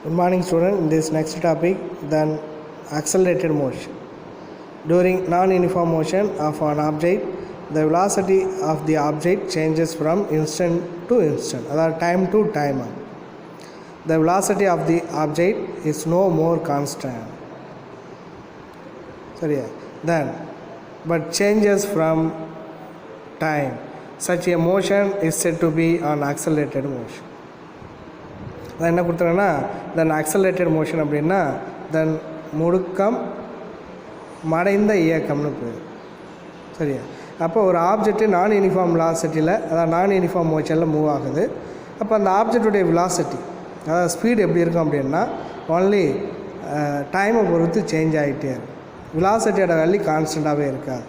Good morning student. In this next topic, then accelerated motion. During non-uniform motion of an object, the velocity of the object changes from instant to instant, that time to time. The velocity of the object is no more constant. But changes from time. Such a motion is said to be an accelerated motion. அது என்ன கொடுத்துருங்கன்னா தென் accelerated motion அப்படின்னா தென் முடுக்கம் மடைந்த இயக்கம்னு போயிடும். சரியா? அப்போ ஒரு object நான் uniform வெலாசிட்டியில், அதாவது நான் யூனிஃபார்ம் மோஷனில் மூவ் ஆகுது. அப்போ அந்த ஆப்ஜெக்டுடைய வெலாசிட்டி, அதாவது ஸ்பீடு எப்படி இருக்கும் அப்படின்னா ஒன்லி டைமை பொறுத்து சேஞ்ச் ஆகிட்டே இருக்கும். வெலாசிட்டியோட வேல்யூ கான்ஸ்டண்ட்டாகவே இருக்காது.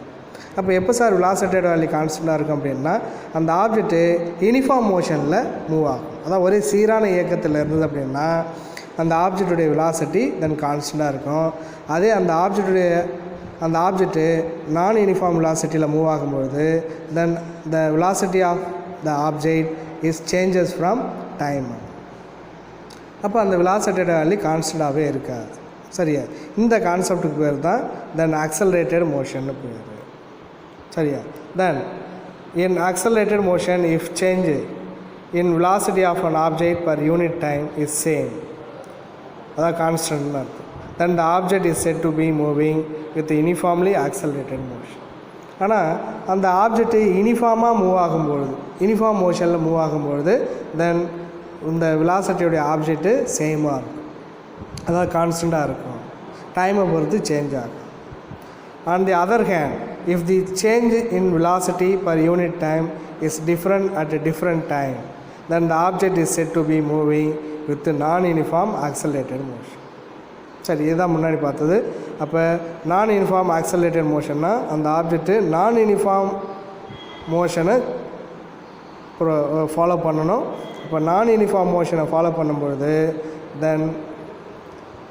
அப்போ எப்போ சார் வெலாசிட்டியோட வேல்யூ கான்ஸ்டண்ட்டாக இருக்கும் அப்படின்னா அந்த ஆப்ஜெக்ட்டு யூனிஃபார்ம் மோஷனில் மூவ் ஆகும். அதான் ஒரே சீரான இயக்கத்தில் இருந்தது அப்படின்னா அந்த ஆப்ஜெக்டுடைய வெலாசிட்டி தென் கான்ஸ்டண்ட்டாக இருக்கும். அதே அந்த ஆப்ஜெக்ட்டு நான் யூனிஃபார்ம் வெலாசிட்டியில் மூவ் ஆகும்பொழுது then the velocity of the object is changes from time. அப்போ அந்த வெலாசிட்டியோட வேல்யூ கான்ஸ்டண்ட்டாகவே இருக்காது. சரியா? இந்த கான்செப்டுக்கு பேர் தான் தென் ஆக்சலரேட்டட் மோஷன்னு பேர். சரியா? தென் in accelerated motion, if change in velocity of an object per unit time is same, that constant, then the object is said to be moving with uniformly accelerated motion. ஆனால் அந்த object யூனிஃபார்மாக move ஆகும்பொழுது, uniform மோஷனில் move ஆகும்பொழுது தென் இந்த வெலாசிட்டியோடைய object சேமாக இருக்கும், அதாவது கான்ஸ்டண்ட்டாக இருக்கும், டைமை பொறுத்து சேஞ்ச் ஆகும். On the other hand, if the change in velocity per unit time is different at a different time, then the object is said to be moving with the non-uniform accelerated motion. சரி, இதுதான் முன்னாடி பார்த்தது. அப்போ நான் uniform accelerated மோஷன்னா அந்த object நான் uniform மோஷனை follow பண்ணணும். இப்போ நான் யூனிஃபார்ம் மோஷனை ஃபாலோ பண்ணும்பொழுது தென்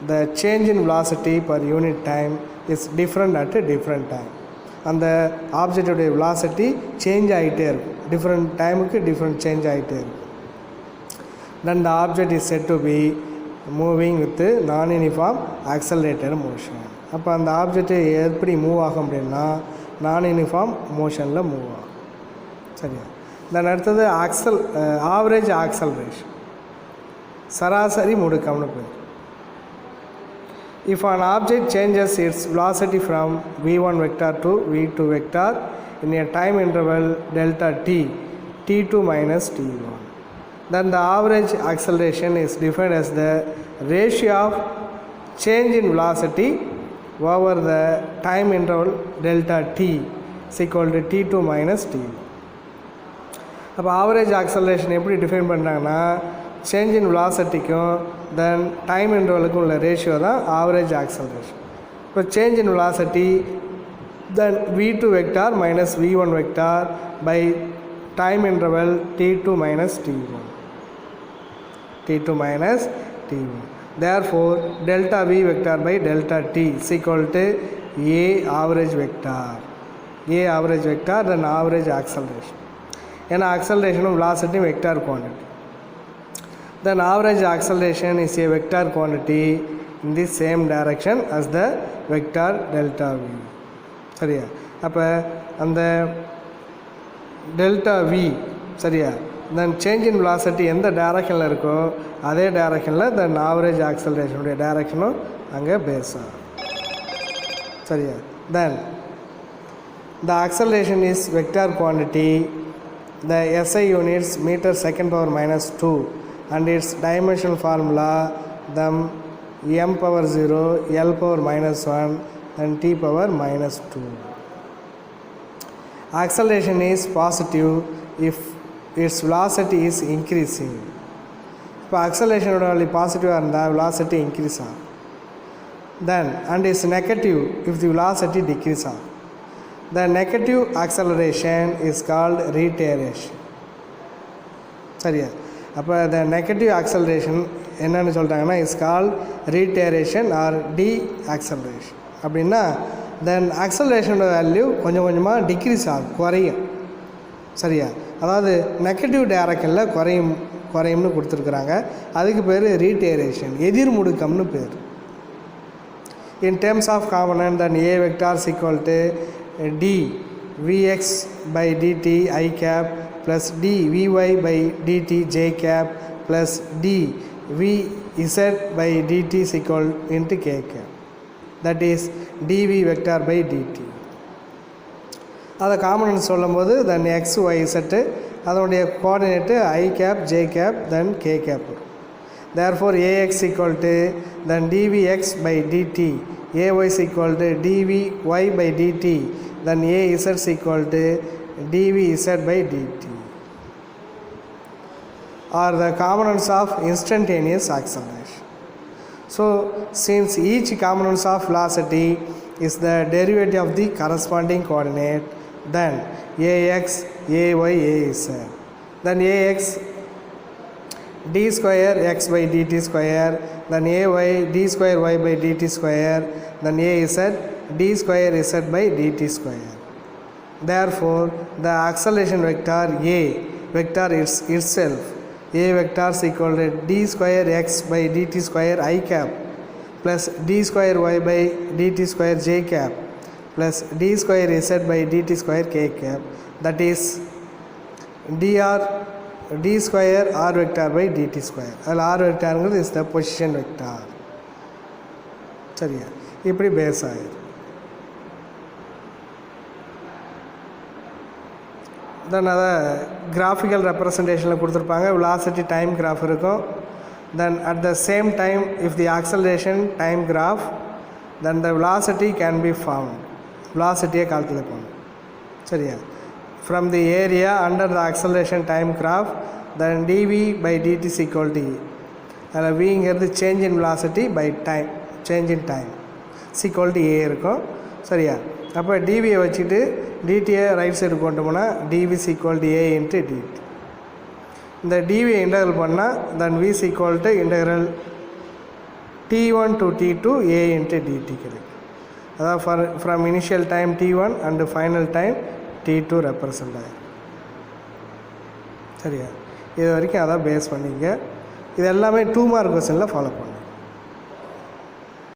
the change in velocity per unit time is different at a different time. அந்த ஆப்ஜெக்டுடைய வெலாசிட்டி சேஞ்ச் ஆகிட்டே இருக்கும், டிஃப்ரெண்ட் டைமுக்கு டிஃப்ரெண்ட் சேஞ்ச் ஆகிட்டே இருக்கும். then the object is said to be moving with non-uniform accelerated motion. அப்போ அந்த object எப்படி move ஆகும் அப்படின்னா நான் யூனிஃபார்ம் மோஷனில் மூவ் ஆகும். சரியா? தென் அடுத்தது ஆவரேஜ் ஆக்சலரேஷன், சராசரி முடுக்கம்னு பேர். If an object changes its velocity from v1 vector to v2 vector in a time interval delta t, t2 minus t1, then the average acceleration is defined as the ratio of change in velocity over the time interval delta t is equal to t2 minus t1. அப்போ average acceleration எப்படி define பண்ணுறாங்கன்னா change in வெலாசிட்டிக்கும் then time இன்டர்வலுக்கும் உள்ள ratio தான் average acceleration. இப்போ change in velocity then v2 vector minus v1 vector by time interval t2 minus t1, t2 minus t1. therefore delta v vector by delta t is equal to a average vector, a average vector then average acceleration. ஏன்னா ஆக்சலரேஷனும் வெலாசிட்டியும் vector quantity. Then average acceleration is a vector quantity in the same direction as the vector delta v. சரியா? அப்போ அந்த delta v, சரியா, தென் change in velocity எந்த டைரக்ஷனில் இருக்கோ அதே டைரக்ஷனில் தென் ஆவரேஜ் ஆக்சலரேஷனுடைய டைரக்ஷனும் அங்கே பேஸ் ஆகும். சரியா? தென் the acceleration is vector quantity, the SI units meter second power minus 2 and its dimensional formula them m power 0, l power minus 1 and t power minus 2. Acceleration is positive if its velocity is increasing. இப்போ acceleration value பாசிட்டிவாக இருந்தால் velocity increase ஆகும். Then and is negative if the velocity decrease ஆகும். The negative acceleration is called retardation. சரியா? அப்போ the negative acceleration என்னென்னு சொல்கிறாங்கன்னா is called retardation or deceleration. அப்படின்னா தென் ஆக்சலரேஷனோட வேல்யூ கொஞ்சம் கொஞ்சமாக டிக்ரீஸ் ஆகும், குறையும். சரியா? அதாவது நெகட்டிவ் டைரக்ஷனில் குறையும்னு கொடுத்துருக்குறாங்க. அதுக்கு பேர் ரீட்டேரேஷன், எதிர்முடுக்கம்னு பேர். In terms of component then A vector is equal to d Vx by dt I cap plus d Vy by dt j cap plus d Vz by dt is equal into k cap, that is dv vector by dt. அதை component சொல்லும்போது then x y z அதனுடைய coordinate i cap j cap then k cap. Therefore ax equal to then dvx by dt, ay equal to dvy by dt, then ஏஇசட்ஸ் equal to dvz by dt are the components of instantaneous acceleration. So since each component of velocity is the derivative of the corresponding coordinate, then ax, ay, az, then ax d square x by dt square, then ay d square y by dt square, then az d square z by dt square. Therefore the acceleration vector a vector is itself a vector is equal to d square x by dt square I cap plus d square y by dt square j cap plus d square z by dt square k cap, that is dr d square r vector by dt square. அதில் r vector is the position vector. சரியா, இப்படி base ஆகிடும். தென் அதை graphical ரெப்ரசன்டேஷனில் கொடுத்துருப்பாங்க. Velocity time graph இருக்கும். Then at the same time if the acceleration time graph, then the velocity can be found. வெலாசிட்டியை calculate பண்ணணும். சரியா, from the area under the acceleration time graph, then dv by dt is equal to e. அதில் விங்கிறது change in velocity by time, change in time equal to a இருக்கும். சரியா, அப்போ டிவியை வச்சுட்டு டிடியை ரைட் சைடு கொண்டு போனால் dv equal to a into dt. இந்த டிவியை இன்டகிரல் பண்ணால் then v equal to integral t1 to t2 a into dt கிடைக்கும். அதாவது from initial time t1 and final time t2 represent ஆகிடும். சரியா, இது வரைக்கும் அதான் பேஸ் பண்ணிங்க. இது எல்லாமே 2 மார்க் கொஸ்டினில் ஃபாலோ பண்ணுங்க.